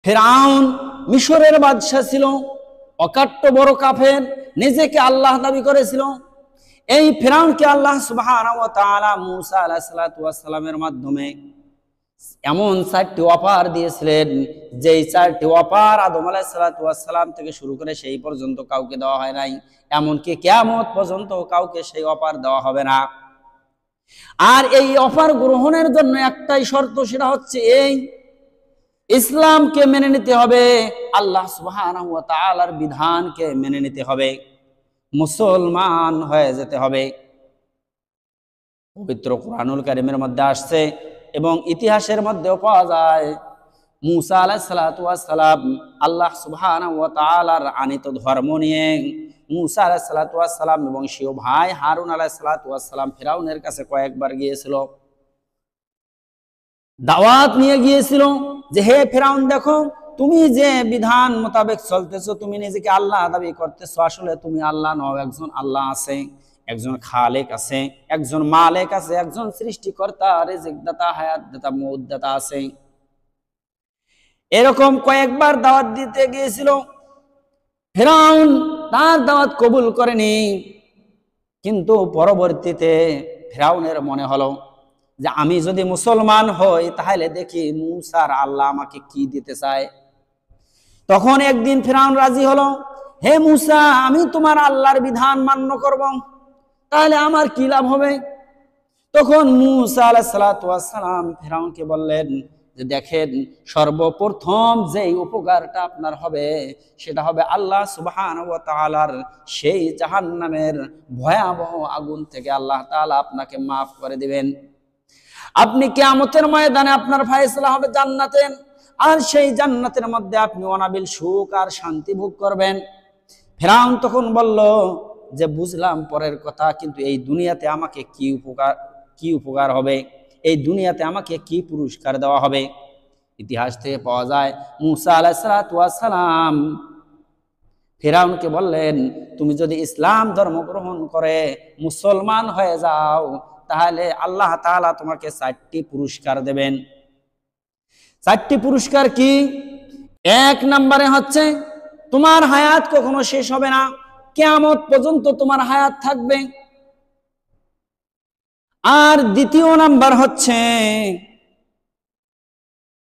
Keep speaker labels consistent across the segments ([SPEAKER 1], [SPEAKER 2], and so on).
[SPEAKER 1] ফিরআউন মিশরের বাদশা ছিল, অকাট্য বড় কাফের, নিজেকে আল্লাহ দাবি করেছিল। এই ফিরআউনকে আল্লাহ সুবহানাহু ওয়া তাআলা মূসা আলাইহিস সালাতু ওয়াস সালামের মাধ্যমে এমন 4টি অফার দিয়েছিলেন, যেই 4টি অফার আদম আলাইহিস সালাতু ওয়াস সালাম থেকে শুরু করে সেই পর্যন্ত কাউকে দেওয়া হয় নাই, এমনকি কিয়ামত পর্যন্ত কাউকে সেই অফার দেওয়া হবে না। আর এই অফার গ্রহণের জন্য একটাই শর্ত, সেটা হচ্ছে এই ইসলামকে মেনে নিতে হবে, আল্লাহ সুবহানাহু ওয়া তাআলার বিধানকে মেনে নিতে হবে, মুসলমান হয়ে যেতে হবে। পবিত্র কুরআনুল কারীমের মধ্যে আসছে এবং ইতিহাসের মধ্যেও পাওয়া যায়, মূসা আলাইহিস সালাতু ওয়াস সালাম আল্লাহ সুবহানাহু ওয়া তাআলার আনিত ধর্ম নিয়ে মূসা আলাইহিস সালাতু ওয়াস সালাম এবং সিও ভাই হারুন আলাইহিস সালাতু ওয়াস সালাম ফিরআউনের কাছে কয়েকবার গিয়েছিল, দাওয়াত নিয়ে গিয়েছিল যে হে ফিরআউন, দেখো তুমি যে বিধান মোতাবেক চলতেছো, তুমি নিজেকে আল্লাহ দাবি করতেছো, আসলে তুমি আল্লাহ নও। একজন আল্লাহ আছে, একজন খালেক আছে, একজন মালিক আছে, একজন সৃষ্টিকর্তা, রিজিক দাতা, হায়াত দাতা, মউত দাতা আছে। এরকম কয়েকবার দাওয়াত দিতে গিয়েছিল। ফিরআউন তার দাওয়াত কবুল করেনি, কিন্তু পরবর্তীতে ফিরআউনের মনে হলো যে আমি যদি মুসলমান হই তাহলে দেখি মূসার আল্লাহ আমাকে কি দিতে চায়। তখন একদিন ফিরআউন রাজি হলো, হে মূসা, আমি তোমার আল্লাহর বিধান মান্য করব, তাহলে আমার কি লাভ হবে? তখন মূসা আলাইহিস সালাতু ওয়াস সালাম ফিরআউনকে বললেন যে দেখেন, সর্বপ্রথম যেই উপকারটা আপনার হবে সেটা হবে আল্লাহ সুবহানাহু ওয়া তাআলার সেই জাহান্নামের ভয়াবহ আগুন থেকে আল্লাহ তাআলা আপনাকে মাফ করে দিবেন। আপনি কিয়ামতের ময়দানে আপনার ফয়সালা হবে জান্নাতে, আর সেই জান্নাতের মধ্যে আপনি অনাবিল সুখ আর শান্তি ভোগ করবেন। ফিরআউন তখন বলল যে বুঝলাম পরের কথা, কিন্তু এই দুনিয়াতে আমাকে কি উপকার হবে, এই দুনিয়াতে আমাকে কি পুরস্কার দেওয়া হবে? ইতিহাস থেকে পাওয়া যায় মূসা আলাইহিস সালাতু ওয়াস সালাম ফিরআউনকে বললেন, তুমি যদি ইসলাম ধর্ম গ্রহণ করে মুসলমান হয়ে যাও তাহলে আল্লাহ তাআলা তোমাকে 4টি পুরস্কার দেবেন। 4টি পুরস্কার কি? 1 নম্বরে হচ্ছে তোমার হায়াত কখনো শেষ হবে না, কিয়ামত পর্যন্ত তোমার হায়াত থাকবে। আর 2য় নাম্বার হচ্ছে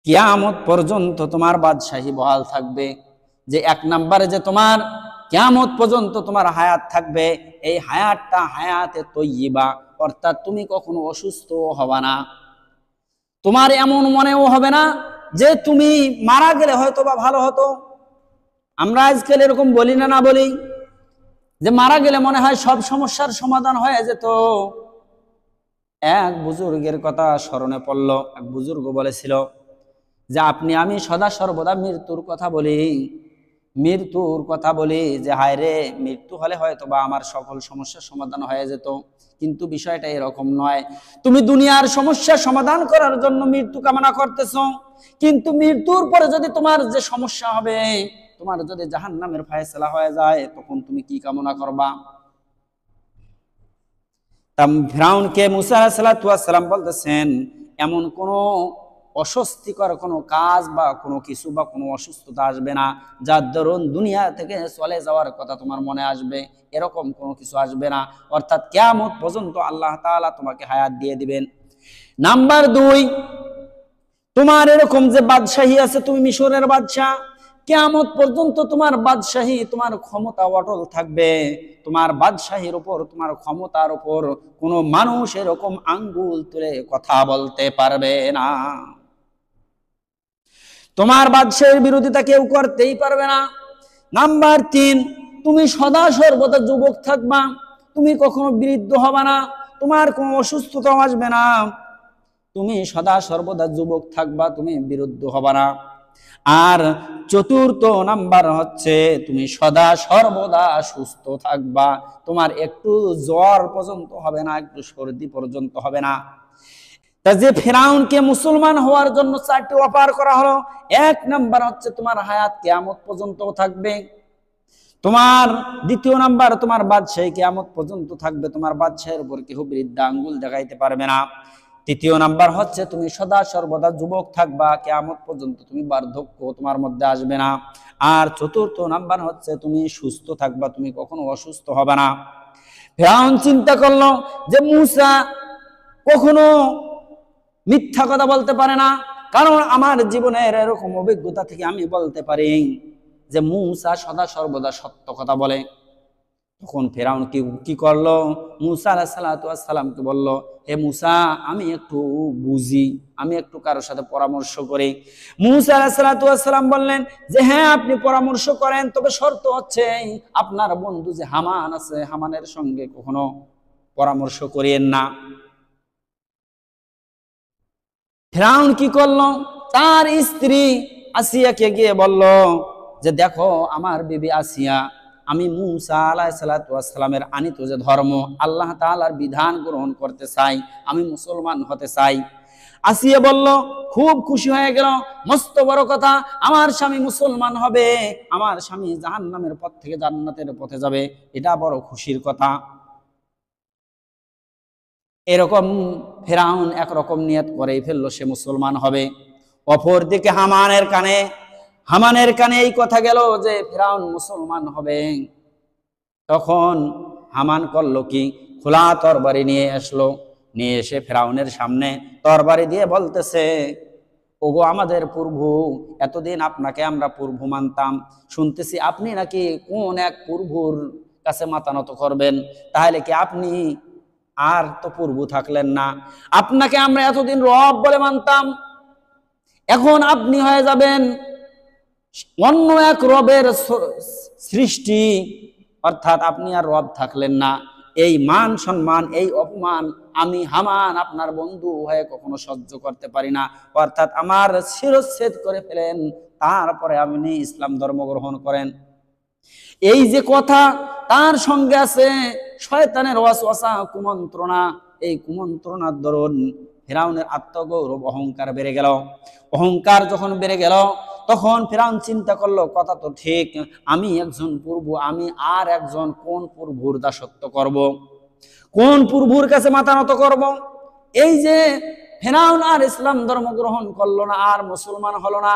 [SPEAKER 1] কিয়ামত পর্যন্ত তোমার বাদশাহী বহাল থাকবে। যে 1 নম্বরে যে তোমার কিয়ামত পর্যন্ত তোমার হায়াত থাকবে, এই হায়াতটা হায়াতে তৈয়্যিবা, অর্থাৎ তুমি কখনো অসুস্থ হবে না, তোমার এমন মনেও হবে না যে তুমি মারা গেলে হয়তো বা ভালো হতো। আমরা আজকাল এরকম বলি না, বলি যে মারা গেলে মনে হয় সব সমস্যার সমাধান হয়ে যেত। এক বুজুর্গের কথা স্মরণে পড়ল। এক বুজুর্গ বলেছিল যে আমি সদা সর্বদা মৃত্যুর কথা বলি যে হায় রে, মৃত্যু হলে হয়তো বা আমার সকল সমস্যার সমাধান হয়ে যেত, কিন্তু বিষয়টা এরকম নয়। তুমি দুনিয়ার সমস্যা সমাধান করার জন্য মৃত্যু কামনা করতেছ, কিন্তু মৃত্যুর পরে যদি তোমার যে সমস্যা হবে, তোমার যদি জাহান্নামের ফয়সালা হয়ে যায়, তখন তুমি কি কামনা করবা? ফিরআউনকে মূসা আলাইহিস সালাতু ওয়াস সালাম বলতেছেন, এমন কোনো অস্বস্তিকর কোনো কাজ বা কোনো কিছু বা কোনো অসুস্থতা আসবে না যার দরুন দুনিয়া থেকে চলে যাওয়ার কথা তোমার মনে আসবে, এরকম কোনো কিছু আসবে না। অর্থাৎ কিয়ামত পর্যন্ত আল্লাহ তাআলা তোমাকে হায়াত দিয়ে দিবেন। নাম্বার 2, তোমার এরকম যে বাদশাহী আছে, তুমি মিশরের বাদশাহ, কিয়ামত পর্যন্ত তোমার বাদশাহী, তোমার ক্ষমতা অটল থাকবে। তোমার বাদশাহীর উপর, তোমার ক্ষমতার উপর কোনো মানুষ এরকম আঙ্গুল তুলে কথা বলতে পারবে না। তোমার বাদশাহীর বিরোধিতা কেউ করতেই পারবে না। নাম্বার 3, তুমি সদা সর্বদা যুবক থাকবা, তুমি কখনো বৃদ্ধ হবে না, তোমার কোনো অসুস্থতা আসবে না, তুমি সদা সর্বদা যুবক থাকবা, তুমি বৃদ্ধ হবে না। আর 4র্থ নাম্বার হচ্ছে তুমি সদা সর্বদা সুস্থ থাকবা, তোমার একটু জ্বর পর্যন্ত হবে না, একটু সর্দি পর্যন্ত হবে না। তা যে ফিরআউনকে মুসলমান হওয়ার জন্য 4টি অফার করা হলো, 1 নাম্বার হচ্ছে তোমার হায়াত কিয়ামত পর্যন্ত থাকবে। তোমার 2য় নাম্বার, তোমার বাদশাহী কিয়ামত পর্যন্ত থাকবে, তোমার বাদশাহের উপর কেউ বৃদ্ধা আঙ্গুল দেখাইতে পারবে না। তৃতীয় নাম্বার হচ্ছে তুমি সদা সর্বদা যুবক থাকবা, কিয়ামত পর্যন্ত তুমি বার্ধক্য তোমার মধ্যে আসবে না। আর চতুর্থ নাম্বার হচ্ছে তুমি সুস্থ থাকবা, তুমি কখনো অসুস্থ হবে না। ফিরআউন চিন্তা করলো যে মূসা কখনো মিথ্যা কথা বলতে পারে না, কারণ আমার জীবনের এরকম অভিজ্ঞতা থেকে আমি বলতে পারি যে মূসা সদা সর্বদা সত্য কথা বলে। তখন ফিরআউন কি করলো, মূসা আলাইহিস সালামকে বলল, হে মূসা, আমি একটু বুঝি, আমি একটু কারোর সাথে পরামর্শ করি। মূসা আলাইহিস সালাম বললেন যে হ্যাঁ, আপনি পরামর্শ করেন, তবে শর্ত হচ্ছে আপনার বন্ধু যে হামান আছে, হামানের সঙ্গে কখনো পরামর্শ করিয়েন না। ফিরআউন কি করলো, তার স্ত্রী আসিয়াকে গিয়ে বলল যে দেখো আমার বিবি আসিয়া, আমি মূসা আলাইহিস সালামের আনিত যে ধর্ম, আল্লাহ তাআলার বিধান গ্রহণ করতে চাই, আমি মুসলমান হতে চাই। আসিয়া বলল, খুব খুশি হয়ে গেল, মস্ত বড় কথা, আমার স্বামী মুসলমান হবে, আমার স্বামী জাহান্নামের পথ থেকে জান্নাতের পথে যাবে, এটা বড় খুশির কথা। এরকম ফিরআউন একরকম নিয়ত করেই ফেললো সে মুসলমান হবে। অপরদিকে হামানের কানে এই কথা গেল যে ফিরআউন মুসলমান হবে। তখন হামান করলো কি, খোলা তরবারি নিয়ে আসলো, নিয়ে এসে ফিরআউনের সামনে তরবারি দিয়ে বলতেছে, ওগো আমাদের প্রভু, এতদিন আপনাকে আমরা প্রভু মানতাম, শুনতেছি আপনি নাকি কোন এক প্রভুর কাছে মাথা নত করবেন, তাহলে কি আপনি আর তো প্রভু থাকলেন না? আপনাকে আমরা এতদিন রব বলে মানতাম, এখন আপনি হয়ে যাবেন অন্য এক রবের সৃষ্টি, অর্থাৎ আপনি আর রব থাকলেন না। এই মান সম্মান, এই অপমান আমি হামান আপনার বন্ধু হয়ে কখনো সহ্য করতে পারি না, অর্থাৎ আমার শিরচ্ছেদ করে ফেলেন, তারপরে আপনি ইসলাম ধর্ম গ্রহণ করেন। এই যে কথা, তার সঙ্গে আছে শয়তানের ওয়াসওয়াসা, কুমন্ত্রণা। এই কুমন্ত্রণার দরুন ফিরআউনের আত্মগৌরব, অহংকার বেড়ে গেল। অহংকার যখন বেড়ে গেল, তখন ফিরআউন চিন্তা করলো, কথা তো ঠিক, আমি একজন প্রভু, আমি আর একজন কোন প্রভুর দাসত্ব করব, কোন প্রভুর কাছে মাথা নত করব? এই যে ফিরআউন আর ইসলাম ধর্ম গ্রহণ করলো না, আর মুসলমান হলো না,